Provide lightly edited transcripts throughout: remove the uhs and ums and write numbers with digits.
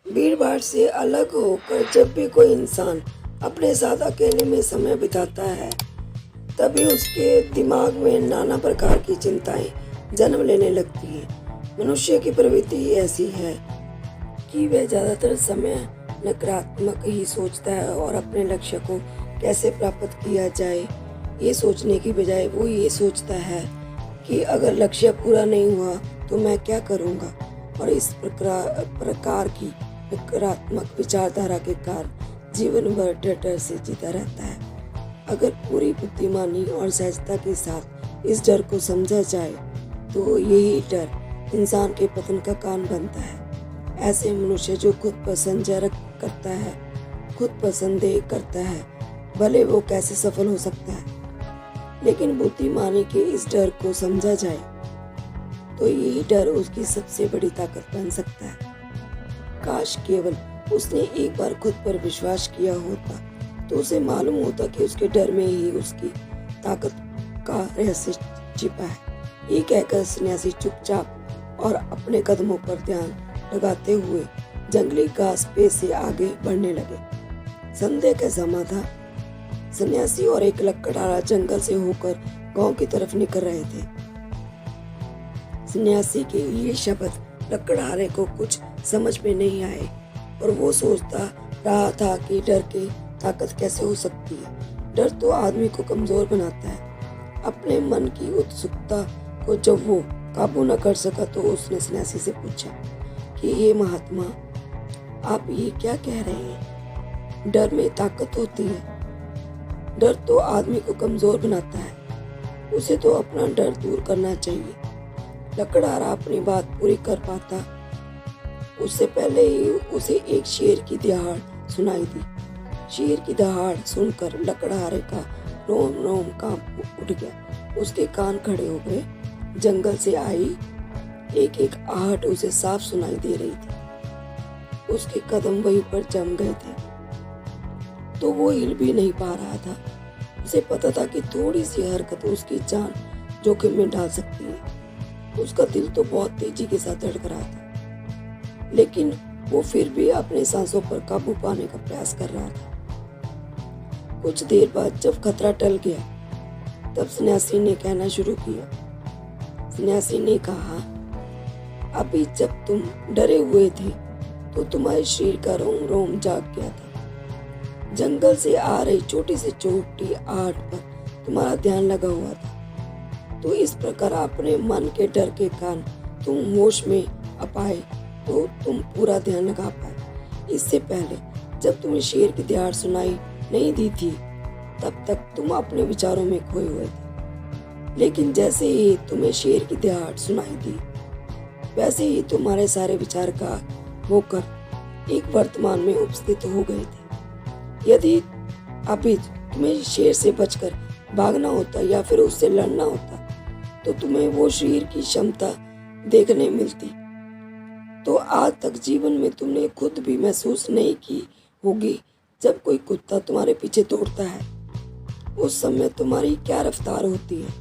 भीड़ भाड़ से अलग होकर जब भी कोई इंसान अपने साथ अकेले में समय बिताता है, तभी उसके दिमाग में नाना प्रकार की चिंताएं जन्म लेने लगती हैं। मनुष्य की प्रवृत्ति ऐसी है कि वह ज़्यादातर समय नकारात्मक ही सोचता है और अपने लक्ष्य को कैसे प्राप्त किया जाए ये सोचने की बजाय वो ये सोचता है कि अगर लक्ष्य पूरा नहीं हुआ तो मैं क्या करूँगा, और इस प्रकार की नकारात्मक विचारधारा के कारण जीवन भर डर से जीता रहता है। अगर पूरी बुद्धिमानी और सहजता के साथ इस डर को समझा जाए तो यही डर इंसान के पतन का कारण बनता है। ऐसे मनुष्य जो खुद पसंद करता है, खुद पसंदें करता है, भले वो कैसे सफल हो सकता है, लेकिन बुद्धिमानी के इस डर को समझा जाए तो यही डर उसकी सबसे बड़ी ताकत बन सकता है। काश केवल उसने एक बार खुद पर विश्वास किया होता तो उसे मालूम होता कि उसके डर में ही उसकी ताकत का रहस्य छिपा है। ये कहकर सन्यासी चुपचाप और अपने कदमों पर ध्यान लगाते हुए जंगली घास पे से आगे बढ़ने लगे। संध्या का समय था। सन्यासी और एक लकड़हारा जंगल से होकर गांव की तरफ निकल रहे थे। सन्यासी के ये शब्द लकड़हारे को कुछ समझ में नहीं आए और वो सोचता रहा था कि डर की ताकत कैसे हो सकती है। डर तो आदमी को कमजोर बनाता है। अपने मन की उत्सुकता को जब वो काबू न कर सका तो उसने सन्यासी से पूछा कि हे महात्मा, आप ये क्या कह रहे हैं? डर में ताकत होती है। डर तो आदमी को कमजोर बनाता है, उसे तो अपना डर दूर करना चाहिए। लकड़हारा अपनी बात पूरी कर पाता उससे पहले ही उसे एक शेर की दहाड़ सुनाई दी। शेर की दहाड़ सुनकर लकड़हारे का रोम रोम कांप उठ गया। उसके कान खड़े हो गए। जंगल से आई एक एक आहट उसे साफ सुनाई दे रही थी। उसके कदम वहीं पर जम गए थे तो वो हिल भी नहीं पा रहा था। उसे पता था कि थोड़ी सी हरकत उसकी जान जोखिम में डाल सकती है। उसका दिल तो बहुत तेजी के साथ धड़क रहा था, लेकिन वो फिर भी अपने सांसों पर काबू पाने का प्रयास कर रहा था। कुछ देर बाद जब खतरा टल गया तब सन्यासी ने कहना शुरू किया। सन्यासी ने कहा, अभी जब तुम डरे हुए थे तो तुम्हारे शरीर का रोम रोम जाग गया था। जंगल से आ रही छोटी से छोटी आहट पर तुम्हारा ध्यान लगा हुआ था। तो इस प्रकार अपने मन के डर के कारण तुम होश में आ पाए तो तुम पूरा ध्यान लगा पाए। इससे पहले जब तुम्हें शेर की दहाड़ सुनाई नहीं दी थी तब तक तुम अपने विचारों में खोए हुए थे, लेकिन जैसे ही तुम्हें शेर की दहाड़ सुनाई दी वैसे ही तुम्हारे सारे विचार का होकर एक वर्तमान में उपस्थित हो गए थे। यदि अभी तुम्हें शेर से बचकर भागना होता या फिर उससे लड़ना होता तो तुम्हें वो शेर की क्षमता देखने मिलती तो आज तक जीवन में तुमने खुद भी महसूस नहीं की होगी। जब कोई कुत्ता तुम्हारे पीछे दौड़ता है उस समय तुम्हारी क्या रफ्तार होती है,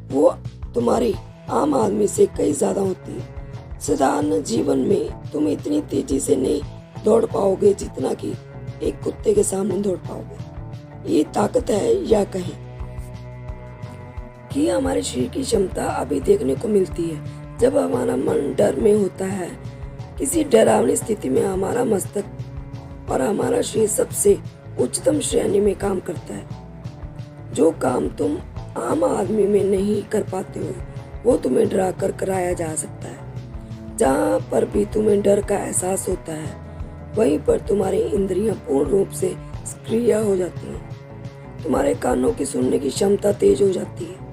वो तुम्हारी आम आदमी से कई ज्यादा होती है। साधारण जीवन में तुम इतनी तेजी से नहीं दौड़ पाओगे जितना कि एक कुत्ते के सामने दौड़ पाओगे। ये ताकत है या कहें कि हमारे शरीर की क्षमता अभी देखने को मिलती है जब हमारा मन डर में होता है। किसी डरावनी स्थिति में हमारा मस्तक और हमारा शरीर सबसे उच्चतम श्रेणी में काम करता है। जो काम तुम आम आदमी में नहीं कर पाते हो वो तुम्हें डरा कर कराया जा सकता है। जहाँ पर भी तुम्हें डर का एहसास होता है वहीं पर तुम्हारी इंद्रियां पूर्ण रूप से सक्रिय हो जाती हैं। तुम्हारे कानों की सुनने की क्षमता तेज हो जाती है,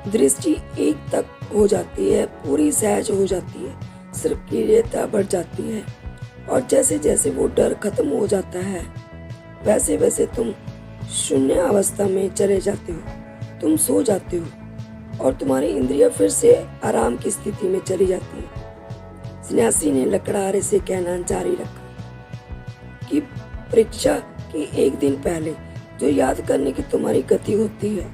दृष्टि एक तक हो जाती है, पूरी सहज हो जाती है, सक्रियता बढ़ जाती है। और जैसे जैसे वो डर खत्म हो जाता है वैसे वैसे तुम शून्य अवस्था में चले जाते हो। तुम सो जाते हो और तुम्हारी इंद्रियां फिर से आराम की स्थिति में चली जाती है। सन्यासी ने लकड़हारे से कहना जारी रखा कि परीक्षा के एक दिन पहले जो याद करने की तुम्हारी गति होती है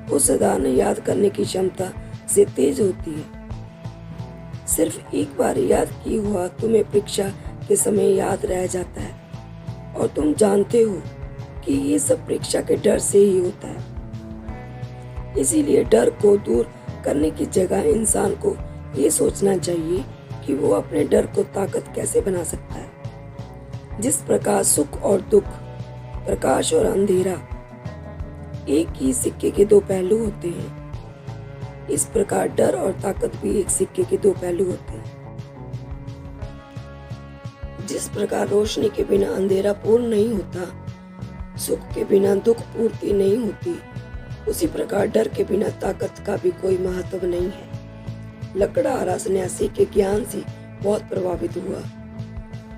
वो साधारण याद करने की क्षमता से तेज होती है। सिर्फ एक बार याद की हुआ तुम्हें परीक्षा के समय याद रह जाता है और तुम जानते हो कि ये सब परीक्षा के डर से ही होता है। इसीलिए डर को दूर करने की जगह इंसान को ये सोचना चाहिए कि वो अपने डर को ताकत कैसे बना सकता है। जिस प्रकार सुख और दुख, प्रकाश और अंधेरा एक ही सिक्के के दो पहलू होते हैं, इस प्रकार डर और ताकत भी एक सिक्के के दो पहलू होते हैं। जिस प्रकार रोशनी के बिना अंधेरा पूर्ण नहीं होता, सुख के बिना दुख पूर्ति नहीं होती, उसी प्रकार डर के बिना ताकत का भी कोई महत्व नहीं है। लकड़हारा सन्यासी के ज्ञान से बहुत प्रभावित हुआ।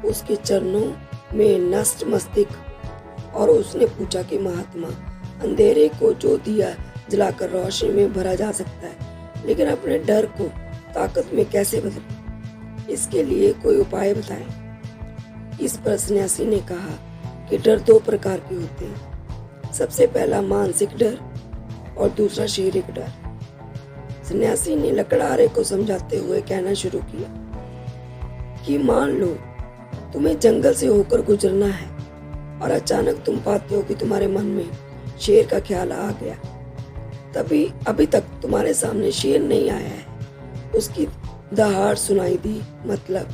उसके चरणों में नष्ट मस्तिष्क और उसने पूछा कि महात्मा, अंधेरे को जो दिया जलाकर रोशनी में भरा जा सकता है, लेकिन अपने डर को ताकत में कैसे बदलें? इसके लिए कोई उपाय बताएं। इस पर सन्यासी ने कहा कि डर दो प्रकार के होते हैं। सबसे पहला मानसिक डर और दूसरा शारीरिक डर। सन्यासी ने लकड़हारे को समझाते हुए कहना शुरू किया कि मान लो तुम्हें जंगल से होकर गुजरना है और अचानक तुम पाते हो कि तुम्हारे मन में शेर का ख्याल आ गया। तभी अभी तक तुम्हारे सामने शेर नहीं आया है, उसकी दहाड़ सुनाई दी, मतलब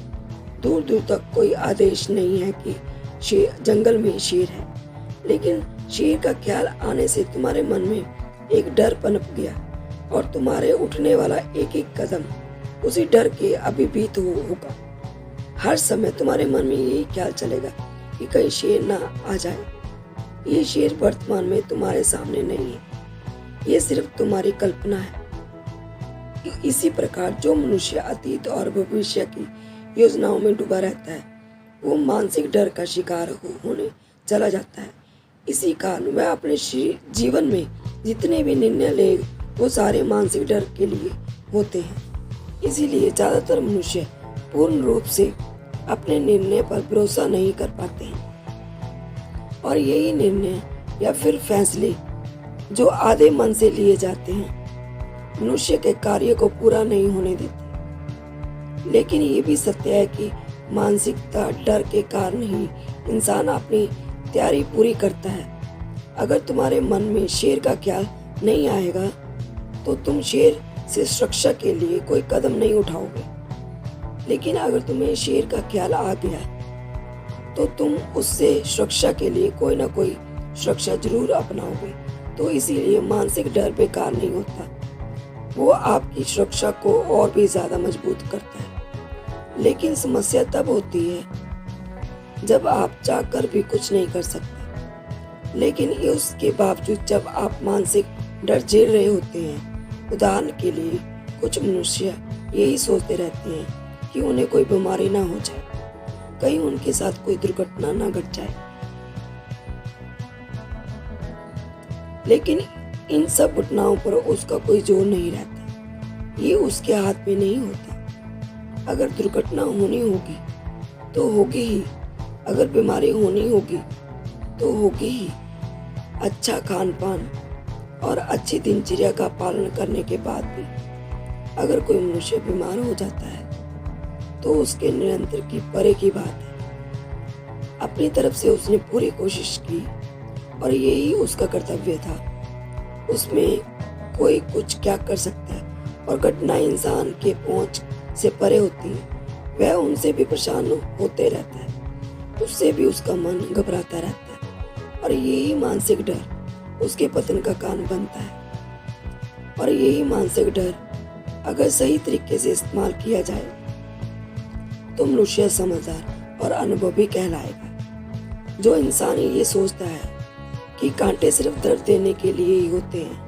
दूर दूर तक कोई आदेश नहीं है कि जंगल में शेर है, लेकिन शेर का ख्याल आने से तुम्हारे मन में एक डर पनप गया और तुम्हारे उठने वाला एक एक कदम उसी डर के अभिभूत होगा। हर समय तुम्हारे मन में यही ख्याल चलेगा कि कहीं शेर ना आ जाए। ये शेर वर्तमान में तुम्हारे सामने नहीं है, ये सिर्फ तुम्हारी कल्पना है। इसी प्रकार जो मनुष्य अतीत और भविष्य की योजनाओं में डूबा रहता है, वो मानसिक डर का शिकार होने चला जाता है। इसी कारण वह अपने जीवन में जितने भी निर्णय ले, वो सारे मानसिक डर के लिए होते हैं। इसीलिए ज्यादातर मनुष्य पूर्ण रूप से अपने निर्णय पर भरोसा नहीं कर पाते हैं और यही निर्णय या फिर फैसले जो आधे मन से लिए जाते हैं, मनुष्य के कार्य को पूरा नहीं होने देते। लेकिन ये भी सत्य है कि मानसिकता डर के कारण ही इंसान अपनी तैयारी पूरी करता है। अगर तुम्हारे मन में शेर का ख्याल नहीं आएगा तो तुम शेर से सुरक्षा के लिए कोई कदम नहीं उठाओगे, लेकिन अगर तुम्हें शेर का ख्याल आ गया तो तुम उससे सुरक्षा के लिए कोई ना कोई सुरक्षा जरूर अपनाओगे। तो इसीलिए मानसिक डर बेकार नहीं होता, वो आपकी सुरक्षा को और भी ज्यादा मजबूत करता है। लेकिन समस्या तब होती है जब आप चाहकर भी कुछ नहीं कर सकते, लेकिन उसके बावजूद जब आप मानसिक डर झेल रहे होते हैं। उदाहरण के लिए कुछ मनुष्य यही सोचते रहते हैं कि उन्हें कोई बीमारी ना हो जाए, कहीं उनके साथ कोई दुर्घटना ना घट जाए, लेकिन इन सब घटनाओं पर उसका कोई जोर नहीं रहता। ये उसके हाथ में नहीं होता। अगर दुर्घटना होनी होगी तो होगी ही, अगर बीमारी होनी होगी तो होगी ही। अच्छा खान पान और अच्छी दिनचर्या का पालन करने के बाद भी अगर कोई मनुष्य बीमार हो जाता है तो उसके निरंतर की परे की बात है। अपनी तरफ से उसने पूरी कोशिश की और यही उसका कर्तव्य था। उसमें कोई कुछ क्या कर सकता है और घटना इंसान के पहुंच से परे होती है। वह उनसे भी परेशान होते रहता है, उससे भी उसका मन घबराता रहता है और यही मानसिक डर उसके पतन का कारण बनता है। और यही मानसिक डर अगर सही तरीके से इस्तेमाल किया जाए तो मनुष्य समझदार और अनुभवी कहलाएगा। जो इंसान ये सोचता है कि कांटे सिर्फ दर्द देने के लिए ही होते हैं,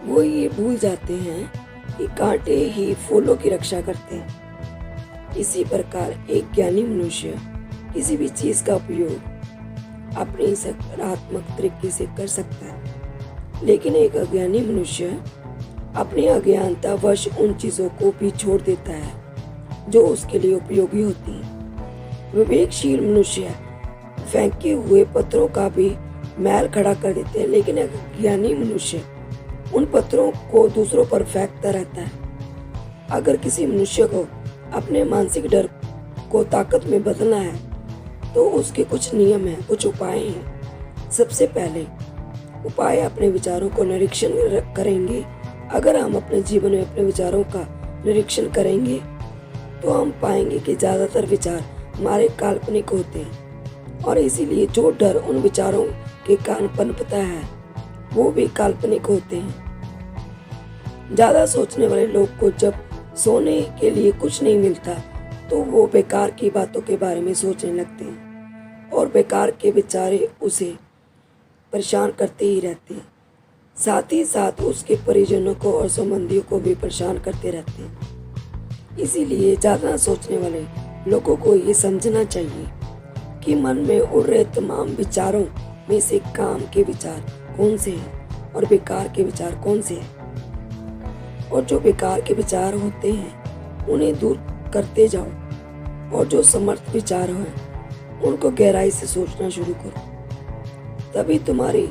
वो ये भूल जाते हैं कि कांटे ही फूलों की रक्षा करते हैं। इसी प्रकार एक ज्ञानी मनुष्य किसी भी चीज का उपयोग अपने सकारात्मक तरीके से कर सकता है, लेकिन एक अज्ञानी मनुष्य अपनी अज्ञानता वश उन चीजों को भी छोड़ देता है जो उसके लिए उपयोगी होती है। विवेकशील मनुष्य फेंके हुए पत्थरों का भी मैल खड़ा कर देते हैं, लेकिन एक ज्ञानी मनुष्य उन पत्थरों को दूसरों पर फेंकता रहता है। अगर किसी मनुष्य को अपने मानसिक डर को ताकत में बदलना है तो उसके कुछ नियम हैं, कुछ उपाय हैं। सबसे पहले उपाय अपने विचारों को निरीक्षण करेंगे। अगर हम अपने जीवन में अपने विचारों का निरीक्षण करेंगे तो हम पाएंगे कि ज़्यादातर विचार हमारे काल्पनिक होते हैं और इसीलिए जो डर उन विचारों के कारण पनपता है वो भी काल्पनिक होते हैं। ज़्यादा सोचने वाले लोग को जब सोने के लिए कुछ नहीं मिलता तो वो बेकार की बातों के बारे में सोचने लगते हैं और बेकार के विचारे उसे परेशान करते ही रहते हैं। साथ ही साथ उसके परिजनों को और संबंधियों को भी परेशान करते रहते हैं। इसीलिए ज़्यादा सोचने वाले लोगों को ये समझना चाहिए कि मन में उड़ रहे तमाम विचारों में से काम के विचार कौन से हैं और बेकार के विचार कौन से हैं। और जो बेकार के विचार होते हैं उन्हें दूर करते जाओ और जो समर्थ विचार हैं उनको गहराई से सोचना शुरू करो, तभी तुम्हारी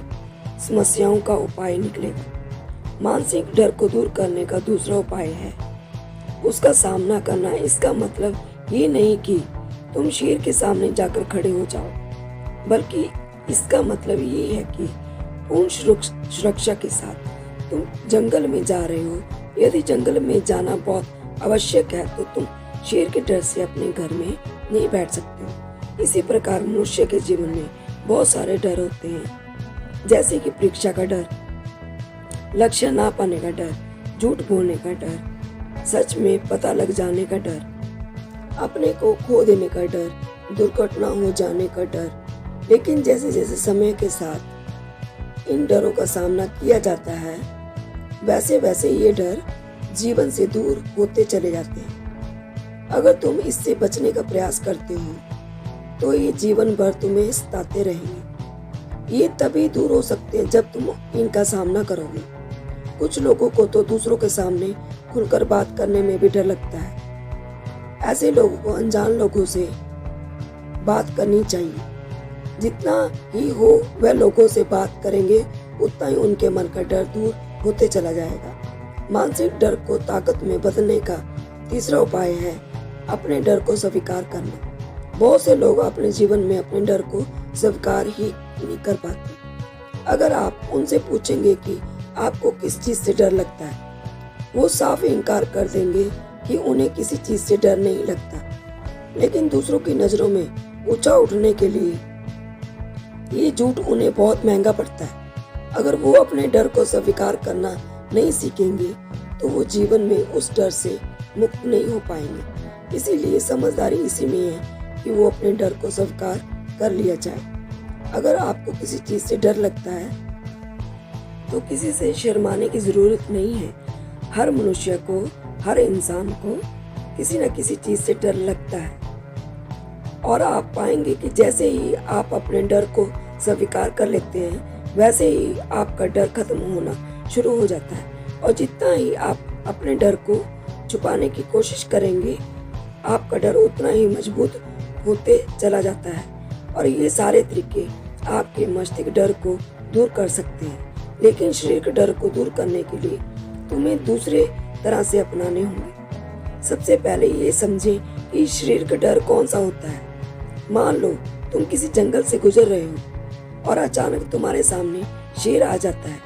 समस्याओं का उपाय निकलेगा। मानसिक डर को दूर करने का दूसरा उपाय है उसका सामना करना। इसका मतलब ये नहीं कि तुम शेर के सामने जाकर खड़े हो जाओ, बल्कि इसका मतलब ये है कि पूर्ण सुरक्षा के साथ तुम जंगल में जा रहे हो। यदि जंगल में जाना बहुत आवश्यक है तो तुम शेर के डर से अपने घर में नहीं बैठ सकते हो। इसी प्रकार मनुष्य के जीवन में बहुत सारे डर होते हैं, जैसे कि परीक्षा का डर, लक्ष्य ना पाने का डर, झूठ बोलने का डर, सच में पता लग जाने का डर, अपने को खो देने का डर, दुर्घटना हो जाने का डर। लेकिन जैसे जैसे समय के साथ इन डरों का सामना किया जाता है वैसे वैसे ये डर जीवन से दूर होते चले जाते हैं। अगर तुम इससे बचने का प्रयास करते हो तो ये जीवन भर तुम्हें सताते रहेंगे। ये तभी दूर हो सकते हैं जब तुम इनका सामना करोगे। कुछ लोगों को तो दूसरों के सामने खुलकर बात करने में भी डर लगता है। ऐसे लोगों को अनजान लोगों से बात करनी चाहिए। जितना ही हो वह लोगों से बात करेंगे उतना ही उनके मन का डर दूर होते चला जाएगा। मानसिक डर को ताकत में बदलने का तीसरा उपाय है अपने डर को स्वीकार करना। बहुत से लोग अपने जीवन में अपने डर को स्वीकार ही नहीं कर पाते। अगर आप उनसे पूछेंगे कि आपको किस चीज से डर लगता है, वो साफ इनकार कर देंगे कि उन्हें किसी चीज से डर नहीं लगता। लेकिन दूसरों की नजरों में ऊंचा उठने के लिए ये झूठ उन्हें बहुत महंगा पड़ता है। अगर वो अपने डर को स्वीकार करना नहीं सीखेंगे तो वो जीवन में उस डर से मुक्त नहीं हो पाएंगे। इसीलिए समझदारी इसी में है कि वो अपने डर को स्वीकार कर लिया जाए। अगर आपको किसी चीज से डर लगता है तो किसी से शर्माने की जरूरत नहीं है। हर मनुष्य को, हर इंसान को किसी न किसी चीज से डर लगता है और आप पाएंगे कि जैसे ही आप अपने डर को स्वीकार कर लेते हैं वैसे ही आपका डर खत्म होना शुरू हो जाता है। और जितना ही आप अपने डर को छुपाने की कोशिश करेंगे आपका डर उतना ही मजबूत होते चला जाता है। और ये सारे तरीके आपके मस्तिष्क डर को दूर कर सकते हैं। लेकिन शरीर के डर को दूर करने के लिए तुम्हें दूसरे तरह से अपनाने होंगे। सबसे पहले ये समझें कि शरीर का डर कौन सा होता है। मान लो तुम किसी जंगल से गुजर रहे हो और अचानक तुम्हारे सामने शेर आ जाता है।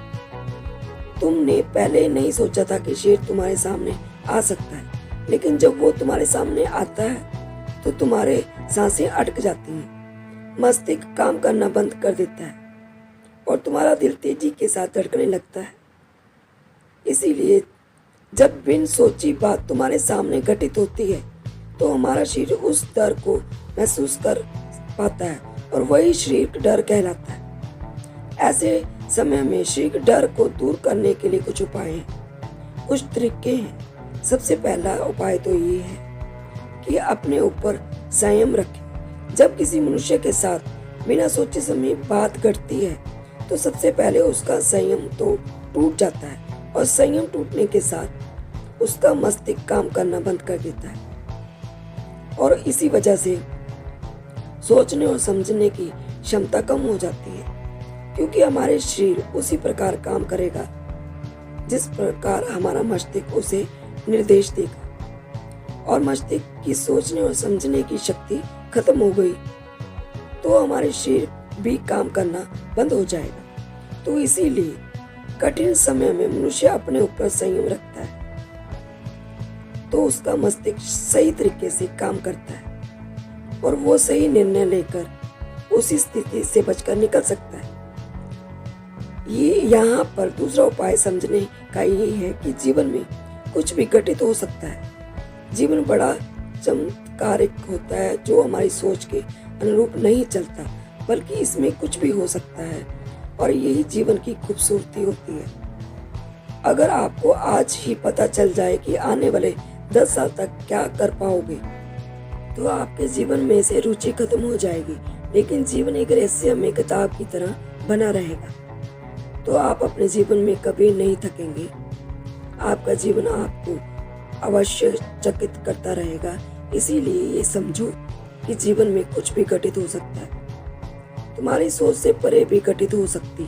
तुमने पहले नहीं सोचा था कि शेर तुम्हारे सामने आ सकता है, लेकिन जब वो तुम्हारे सामने आता है तो तुम्हारे सांसें अटक जाती हैं, मस्तिष्क काम करना बंद कर देता है और तुम्हारा दिल तेजी के साथ धड़कने लगता है। इसीलिए जब बिन सोची बात तुम्हारे सामने घटित होती है तो हमारा शरीर उस डर को महसूस कर पाता है और वही शरीर डर कहलाता है। ऐसे समय में शरीर डर को दूर करने के लिए कुछ उपाय हैं, कुछ तरीके हैं। सबसे पहला उपाय तो ये है कि अपने ऊपर संयम रखें। जब किसी मनुष्य के साथ बिना सोचे समय बात घटती है तो सबसे पहले उसका संयम तो टूट जाता है और संयम टूटने के साथ उसका मस्तिष्क काम करना बंद कर देता है और इसी वजह से सोचने और समझने की क्षमता कम हो जाती है, क्योंकि हमारे शरीर उसी प्रकार काम करेगा जिस प्रकार हमारा मस्तिष्क उसे निर्देश देगा। और मस्तिष्क की सोचने और समझने की शक्ति खत्म हो गई तो हमारे शरीर भी काम करना बंद हो जाएगा। तो इसीलिए कठिन समय में मनुष्य अपने ऊपर संयम रखता है तो उसका मस्तिष्क सही तरीके से काम करता है और वो सही निर्णय लेकर उसी स्थिति से बचकर निकल सकता है। ये यहाँ पर दूसरा उपाय समझने का ये है कि जीवन में कुछ भी घटित हो सकता है। जीवन बड़ा चमत्कारिक होता है जो हमारी सोच के अनुरूप नहीं चलता, बल्कि इसमें कुछ भी हो सकता है और यही जीवन की खूबसूरती होती है। अगर आपको आज ही पता चल जाए कि आने वाले 10 साल तक क्या कर पाओगे तो आपके जीवन में से रुचि खत्म हो जाएगी, लेकिन जीवन एक रहस्यमय किताब की तरह बना रहेगा। तो आप अपने जीवन में कभी नहीं थकेंगे। आपका जीवन आपको अवश्य चकित करता रहेगा। इसीलिए ये समझो कि जीवन में कुछ भी घटित हो सकता है, तुम्हारी सोच से परे भी घटित हो सकती।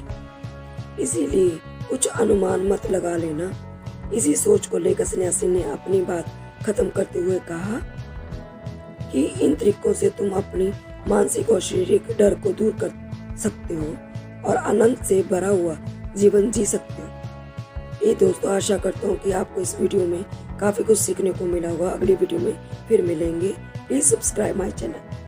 इसीलिए कुछ अनुमान मत लगा लेना। इसी सोच को लेकर सन्यासी ने अपनी बात खत्म करते हुए कहा कि इन तरीकों से तुम अपनी मानसिक और शारीरिक डर को दूर कर सकते हो और आनंद से भरा हुआ जीवन जी सकते हो। ये दोस्तों, आशा करता हूँ कि आपको इस वीडियो में काफी कुछ सीखने को मिला होगा। अगली वीडियो में फिर मिलेंगे। Please subscribe my channel.